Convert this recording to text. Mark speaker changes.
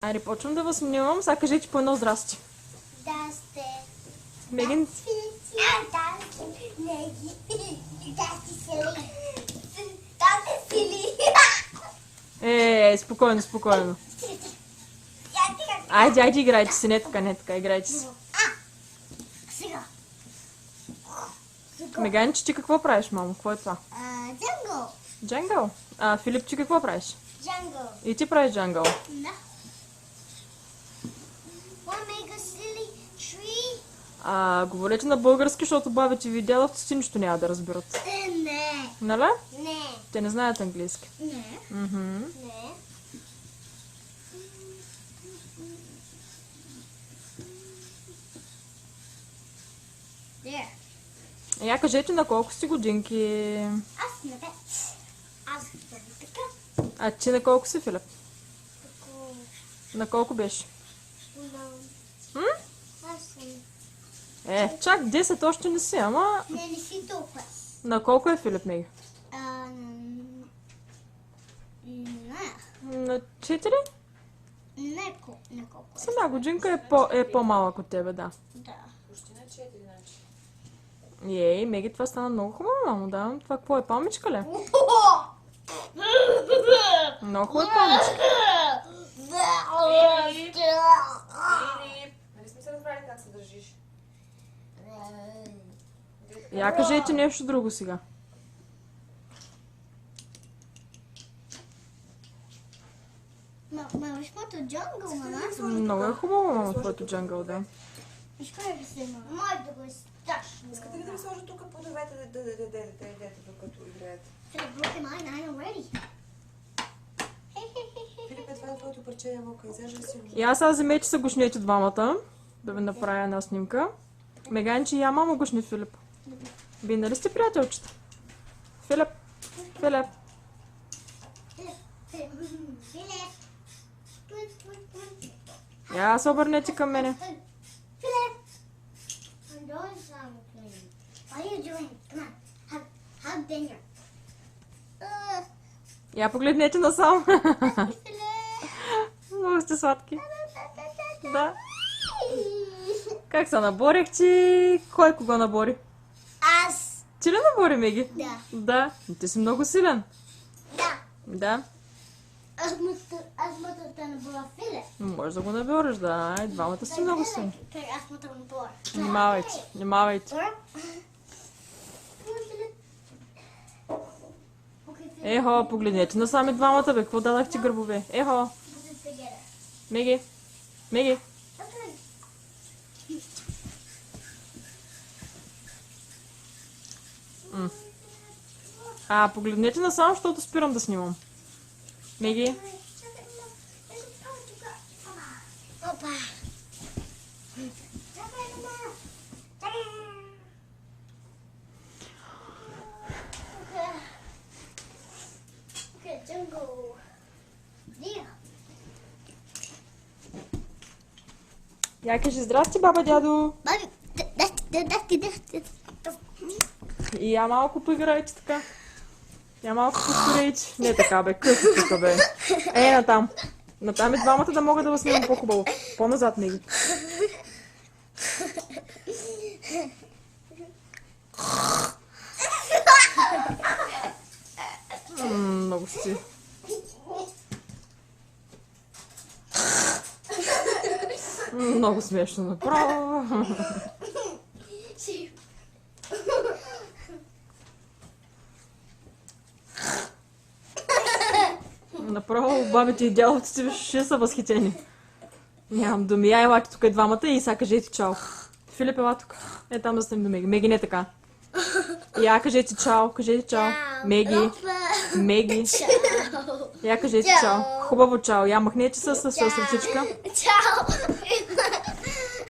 Speaker 1: Айде, почвам да възснимам. Сега кажете по едно здрасти.
Speaker 2: Да сте.
Speaker 1: Меган.
Speaker 2: Да
Speaker 1: Спокойно, спокойно. Айде, играйте си. Не така, играйте си.
Speaker 2: Сега.
Speaker 1: Меганче, ти какво правиш, мамо? Какво е това?
Speaker 2: Джангъл.
Speaker 1: Джангъл? Филип, ти какво правиш?
Speaker 2: Джангъл.
Speaker 1: И ти правиш джангъл.
Speaker 2: Да. Wanna make a silly tree?
Speaker 1: Говорете на български, защото бабите ви дядовците нищо няма да разберат.
Speaker 2: Не.
Speaker 1: Нали?
Speaker 2: Не.
Speaker 1: Те не знаят английски.
Speaker 2: Не.
Speaker 1: Мгм.
Speaker 2: Не. There.
Speaker 1: Я кажете на колко си годинки.
Speaker 2: Аз на 5. Аз съм така.
Speaker 1: А ти на колко си, Филип?
Speaker 2: Тако.
Speaker 1: На колко беше?
Speaker 2: No. Аз съм.
Speaker 1: Чак 10 още не си, ама
Speaker 2: Не си толкова.
Speaker 1: на колко е Филип Меги?
Speaker 2: Не.
Speaker 1: На 4?
Speaker 2: Не колко.
Speaker 1: С една годинка е по-малък от тебе, да.
Speaker 2: Да.
Speaker 3: Почти на 4, значи.
Speaker 1: Ей, Меги, това стана много хубаво, мамо, да. Това какво е, палмичка ли? Много хубава палмичка.
Speaker 3: Нали сме се разбрали как се държиш?
Speaker 1: Я кажете нещо друго сега.
Speaker 2: Ма виж моето джангъл, мама.
Speaker 1: Много е хубаво, мамо, твоето джангъл, да.
Speaker 2: Виж кой е се, мама. Моето го е страшно.
Speaker 3: Искате ли да ви сложа тук плодовете да ядете докато играете?
Speaker 2: Philip, look at mine, I'm already.
Speaker 3: Филипе, това е твоето парче ябълка. Изяжда си го.
Speaker 1: И аз сега вземете се гушнете двамата, да ви направя една снимка. Меганче, я мамо гушни Филип. Вие нали сте приятелчета? Филип, Филип.
Speaker 2: Philip.
Speaker 1: Я се обърнете към мене.
Speaker 2: Philip. I'm doing something. What are you doing? Come on. Hug dinner.
Speaker 1: Я погледнете насам.
Speaker 2: Philip.
Speaker 1: Много сте сладки. Да. Как се наборих ти? Кой кого набори?
Speaker 2: Аз.
Speaker 1: Ти ли набори, Меги?
Speaker 2: Да.
Speaker 1: Да. Ти си много силен.
Speaker 2: Да.
Speaker 1: Да.
Speaker 2: Аз мога да набора Филип.
Speaker 1: Може да го набориш, да. И двамата си много силни.
Speaker 2: Аз мога да набора.
Speaker 1: Внимавайте, внимавайте. Ехо, погледнете насам и двамата, бе. Какво дадахте гърбове? Ехо. Меги. Меги. Погледнете насам, защото спирам да снимам. Меги.
Speaker 2: Опа. Okay, jungle. Yeah.
Speaker 1: Я кажи здрасти, баба, дядо.
Speaker 2: Баби, да.
Speaker 1: И я малко поиграйте така. Я малко повторейте. Не така, бе. Късно тук, бе. Натам. Натам и двамата да мога да вас снимам по-хубаво. По-назад, Меги. Много си. Много смешно направо. Направо бабите и дядовците ще са възхитени. Нямам думи. Я елате тук и двамата и сега кажете чао. Филип, ела тук. Там да станем до Меги. Меги не така. Я кажете чао. Кажете чао. Меги. Меги. Я кажете чао. Хубаво чао. Я махнете с ръцичка.
Speaker 2: Чао.